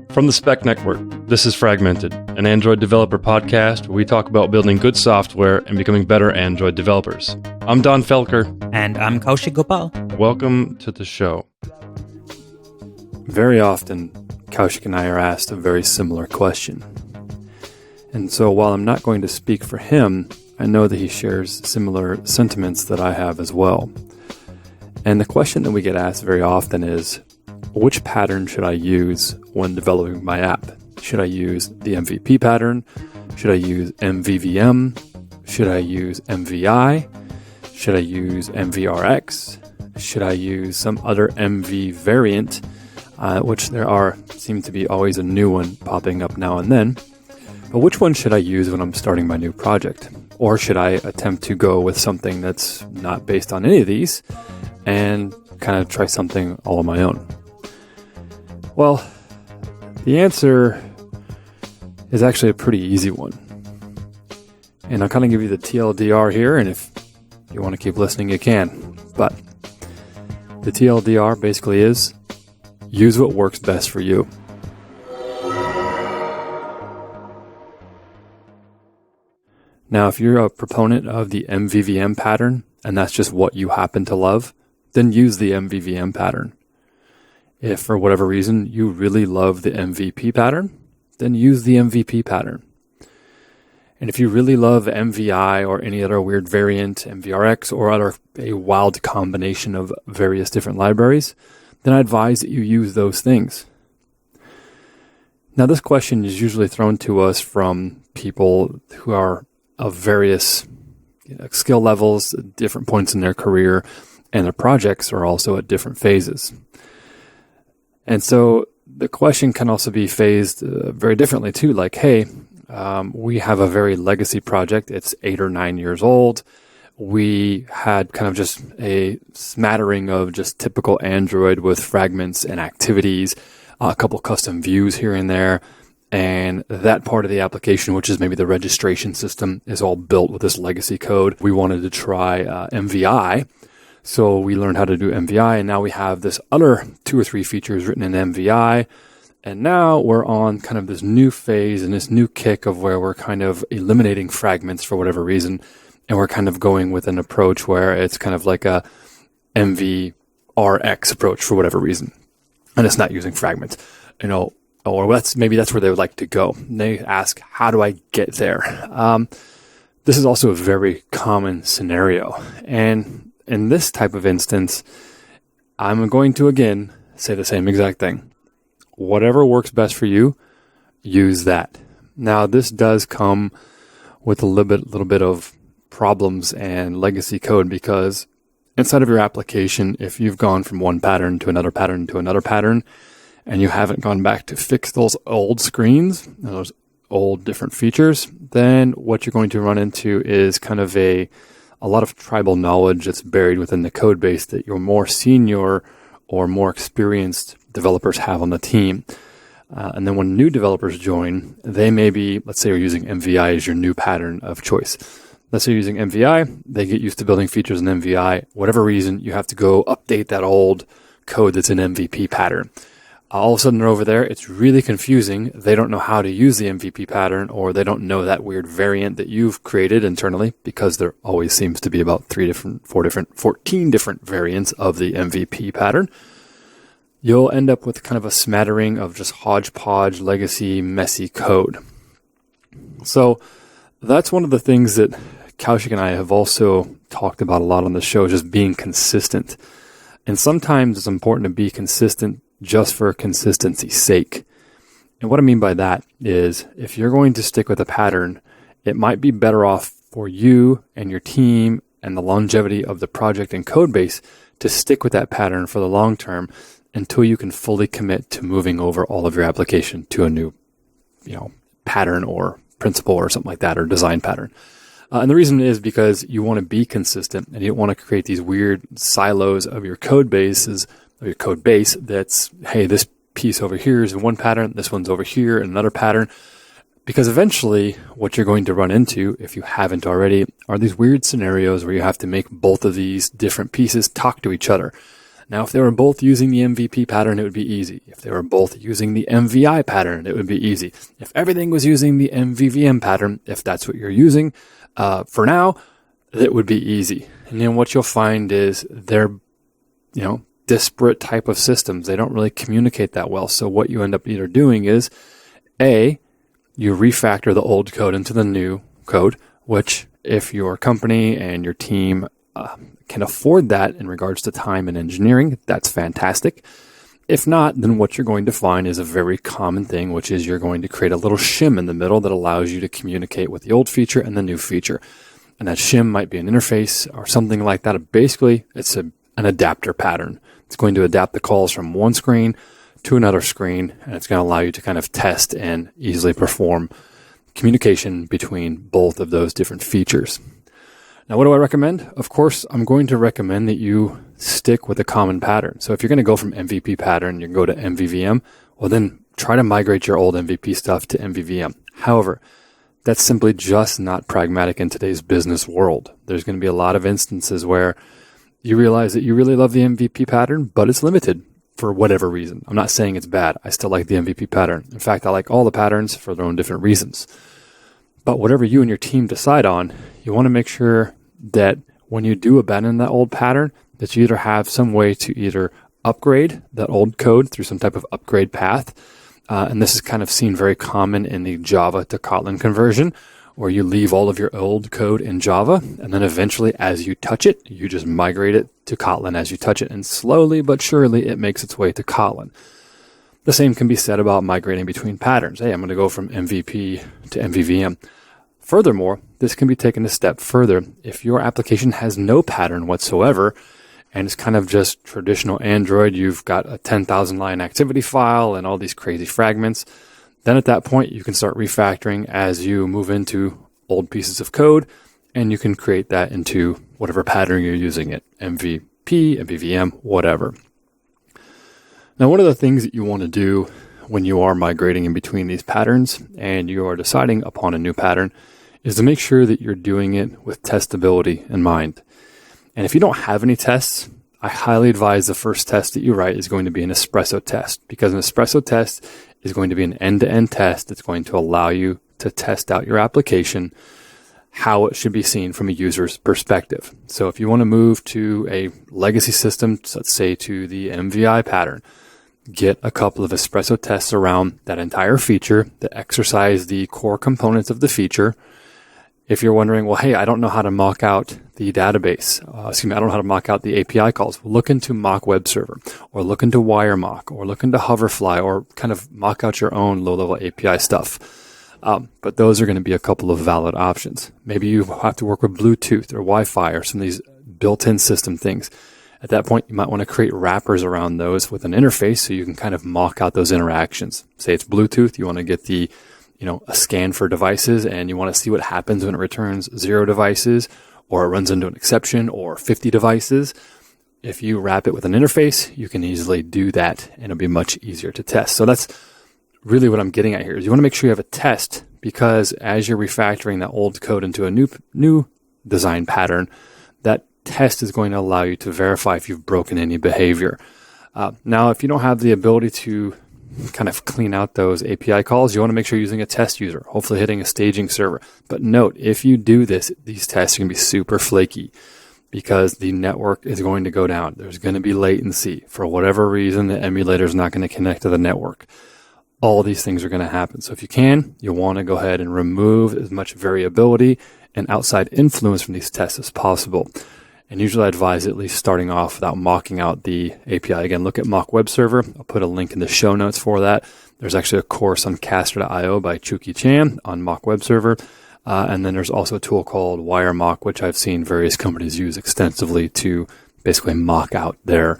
From the Spec Network, this is Fragmented, an Android developer podcast where we talk about building good software and becoming better Android developers. I'm Donn Felker. And I'm Kaushik Gopal. Welcome to the show. Very often, Kaushik and I are asked a very similar question. And so while I'm not going to speak for him, I know that he shares similar sentiments that I have as well. And the question that we get asked very often is, which pattern should I use when developing my app? Should I use the MVP pattern? Should I use MVVM? Should I use MVI? Should I use MVRX? Should I use some other MV variant, which seem to be always a new one popping up now and then. But which one should I use when I'm starting my new project? Or should I attempt to go with something that's not based on any of these and kind of try something all on my own? Well, the answer is actually a pretty easy one. And I'll kind of give you the TLDR here, and if you want to keep listening, you can. But the TLDR basically is, use what works best for you. Now, if you're a proponent of the MVVM pattern, and that's just what you happen to love, then use the MVVM pattern. If for whatever reason you really love the MVP pattern, then use the MVP pattern. And if you really love MVI or any other weird variant, MVRX, or a wild combination of various different libraries, then I advise that you use those things. Now, this question is usually thrown to us from people who are of various skill levels, at different points in their career, and their projects are also at different phases. And so the question can also be phased very differently too. Like, hey, we have a very legacy project. It's 8 or 9 years old. We had kind of just a smattering of just typical Android with fragments and activities, a couple custom views here and there. And that part of the application, which is maybe the registration system, is all built with this legacy code. We wanted to try MVI. So we learned how to do MVI, and now we have this other 2 or 3 features written in MVI. And now we're on kind of this new phase and this new kick of where we're kind of eliminating fragments for whatever reason. And we're kind of going with an approach where it's kind of like a MVRX approach for whatever reason. And it's not using fragments, or maybe that's where they would like to go. And they ask, how do I get there? This is also a very common scenario. And in this type of instance, I'm going to, again, say the same exact thing. Whatever works best for you, use that. Now, this does come with a little bit of problems and legacy code, because inside of your application, if you've gone from one pattern to another pattern to another pattern, and you haven't gone back to fix those old screens, those old different features, then what you're going to run into is kind of a lot of tribal knowledge that's buried within the code base that your more senior or more experienced developers have on the team. And then when new developers join, they may be, let's say you're using MVI as your new pattern of choice. Let's say you're using MVI, they get used to building features in MVI. Whatever reason, you have to go update that old code that's in MVP pattern. All of a sudden they're over there. It's really confusing. They don't know how to use the MVP pattern, or they don't know that weird variant that you've created internally, because there always seems to be about 14 different variants of the MVP pattern. You'll end up with kind of a smattering of just hodgepodge, legacy, messy code. So that's one of the things that Kaushik and I have also talked about a lot on the show, just being consistent. And sometimes it's important to be consistent just for consistency's sake. And what I mean by that is, if you're going to stick with a pattern, it might be better off for you and your team and the longevity of the project and code base to stick with that pattern for the long term until you can fully commit to moving over all of your application to a new, pattern or principle or something like that, or design pattern. And the reason is because you want to be consistent, and you don't want to create these weird silos of your code bases, or your code base that's, hey, this piece over here is in one pattern, this one's over here in another pattern. Because eventually what you're going to run into, if you haven't already, are these weird scenarios where you have to make both of these different pieces talk to each other. Now, if they were both using the MVP pattern, it would be easy. If they were both using the MVI pattern, it would be easy. If everything was using the MVVM pattern, if that's what you're using, for now, it would be easy. And then what you'll find is they're, disparate type of systems. They don't really communicate that well. So what you end up either doing is, A, you refactor the old code into the new code, which if your company and your team can afford that in regards to time and engineering, that's fantastic. If not, then what you're going to find is a very common thing, which is you're going to create a little shim in the middle that allows you to communicate with the old feature and the new feature. And that shim might be an interface or something like that. Basically, it's an adapter pattern. It's going to adapt the calls from one screen to another screen, and it's going to allow you to kind of test and easily perform communication between both of those different features. Now, what do I recommend? Of course, I'm going to recommend that you stick with a common pattern. So if you're going to go from MVP pattern, you can go to MVVM, well, then try to migrate your old MVP stuff to MVVM. However, that's simply just not pragmatic in today's business world. There's going to be a lot of instances where you realize that you really love the MVP pattern, but it's limited for whatever reason. I'm not saying it's bad. I still like the MVP pattern. In fact, I like all the patterns for their own different reasons. But whatever you and your team decide on, you want to make sure that when you do abandon that old pattern, that you either have some way to either upgrade that old code through some type of upgrade path. And this is kind of seen very common in the Java to Kotlin conversion, where you leave all of your old code in Java, and then eventually as you touch it, you just migrate it to Kotlin as you touch it, and slowly but surely it makes its way to Kotlin. The same can be said about migrating between patterns. Hey, I'm going to go from MVP to MVVM. Furthermore, this can be taken a step further. If your application has no pattern whatsoever, and it's kind of just traditional Android, you've got a 10,000 line activity file and all these crazy fragments, then at that point, you can start refactoring as you move into old pieces of code, and you can create that into whatever pattern you're using it, MVP, MVVM, whatever. Now, one of the things that you want to do when you are migrating in between these patterns and you are deciding upon a new pattern is to make sure that you're doing it with testability in mind. And if you don't have any tests, I highly advise the first test that you write is going to be an espresso test, because an espresso test is going to be an end-to-end test that's going to allow you to test out your application, how it should be seen from a user's perspective. So if you want to move to a legacy system, let's say to the MVI pattern, get a couple of espresso tests around that entire feature that exercise the core components of the feature. If you're wondering, well, hey, I don't know how to mock out the database. I don't know how to mock out the API calls. Look into Mock Web Server, or look into WireMock, or look into Hoverfly, or kind of mock out your own low-level API stuff. But those are going to be a couple of valid options. Maybe you have to work with Bluetooth or Wi-Fi or some of these built-in system things. At that point, you might want to create wrappers around those with an interface so you can kind of mock out those interactions. Say it's Bluetooth, you want to get the a scan for devices, and you want to see what happens when it returns 0 devices, or it runs into an exception, or 50 devices. If you wrap it with an interface, you can easily do that, and it'll be much easier to test. So that's really what I'm getting at here, is you want to make sure you have a test, because as you're refactoring that old code into a new design pattern, that test is going to allow you to verify if you've broken any behavior. Now, if you don't have the ability to kind of clean out those API calls, you want to make sure you're using a test user, hopefully hitting a staging server. But note, if you do this, these tests are going to be super flaky because the network is going to go down. There's going to be latency. For whatever reason, the emulator is not going to connect to the network. All these things are going to happen. So if you can, you'll want to go ahead and remove as much variability and outside influence from these tests as possible. And usually I advise at least starting off without mocking out the API. Again, look at Mock Web Server. I'll put a link in the show notes for that. There's actually a course on Caster.io by Chuki Chan on Mock Web Server. And then there's also a tool called WireMock, which I've seen various companies use extensively to basically mock out their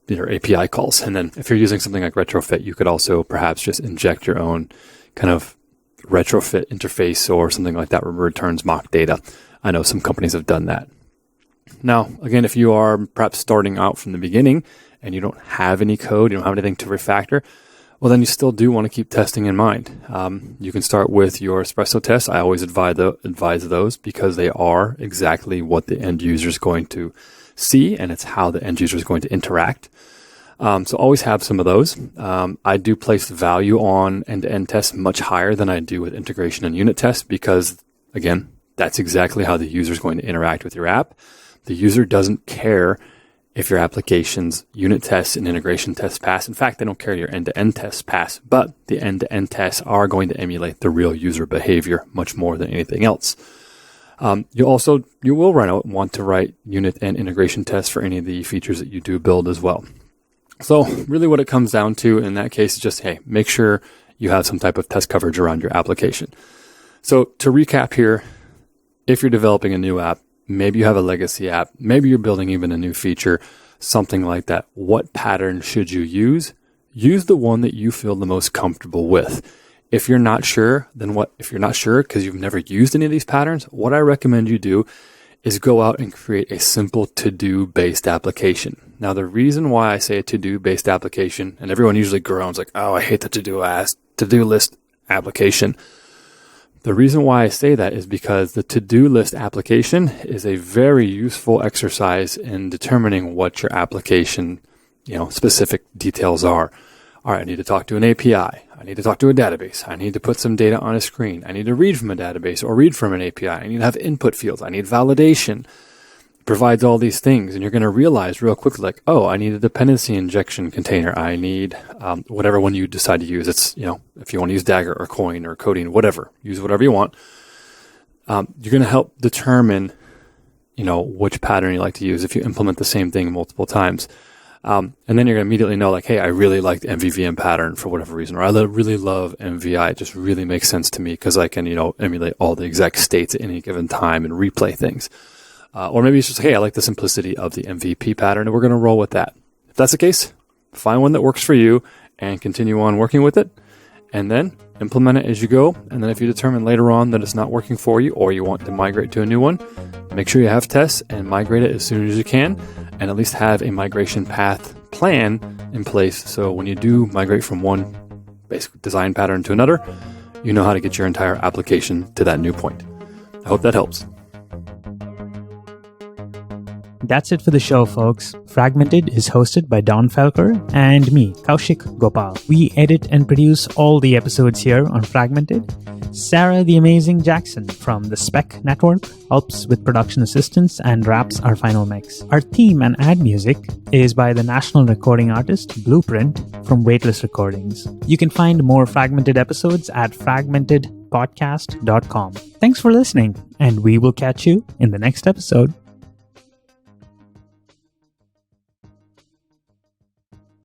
API calls. And then if you're using something like Retrofit, you could also perhaps just inject your own kind of retrofit interface or something like that where it returns mock data. I know some companies have done that. Now, again, if you are perhaps starting out from the beginning and you don't have any code, you don't have anything to refactor, well, then you still do want to keep testing in mind. You can start with your espresso tests. I always advise those because they are exactly what the end user is going to see, and it's how the end user is going to interact. So always have some of those. I do place value on end-to-end tests much higher than I do with integration and unit tests because, again, that's exactly how the user is going to interact with your app. The user doesn't care if your application's unit tests and integration tests pass. In fact, they don't care your end-to-end tests pass, but the end-to-end tests are going to emulate the real user behavior much more than anything else. You will want to write unit and integration tests for any of the features that you do build as well. So really what it comes down to in that case is just, hey, make sure you have some type of test coverage around your application. So to recap here, if you're developing a new app, maybe you have a legacy app, maybe you're building even a new feature, something like that. What pattern should you use? Use the one that you feel the most comfortable with. If you're not sure, if you're not sure because you've never used any of these patterns, what I recommend you do is go out and create a simple to-do based application. Now, the reason why I say a to-do based application, and everyone usually groans like, oh, I hate the to-do list application. The reason why I say that is because the to-do list application is a very useful exercise in determining what your application, specific details are. All right, I need to talk to an API. I need to talk to a database. I need to put some data on a screen. I need to read from a database or read from an API. I need to have input fields. I need validation. It provides all these things. And you're going to realize real quickly, like, oh, I need a dependency injection container. I need whatever one you decide to use. It's, if you want to use Dagger or Coin or Coding, whatever, use whatever you want. You're going to help determine, which pattern you like to use if you implement the same thing multiple times. And then you're going to immediately know, like, hey, I really like the MVVM pattern for whatever reason, or I really love MVI. It just really makes sense to me because I can, emulate all the exact states at any given time and replay things. Or maybe it's just, hey, I like the simplicity of the MVP pattern, and we're going to roll with that. If that's the case, find one that works for you and continue on working with it, and then implement it as you go. And then if you determine later on that it's not working for you or you want to migrate to a new one, make sure you have tests and migrate it as soon as you can, and at least have a migration path plan in place. So when you do migrate from one basic design pattern to another, you know how to get your entire application to that new point. I hope that helps. That's it for the show, folks. Fragmented is hosted by Donn Felker and me, Kaushik Gopal. We edit and produce all the episodes here on Fragmented. Sarah the Amazing Jackson from the Spec Network helps with production assistance and wraps our final mix. Our theme and ad music is by the national recording artist Blueprint from Weightless Recordings. You can find more Fragmented episodes at fragmentedpodcast.com. Thanks for listening, and we will catch you in the next episode.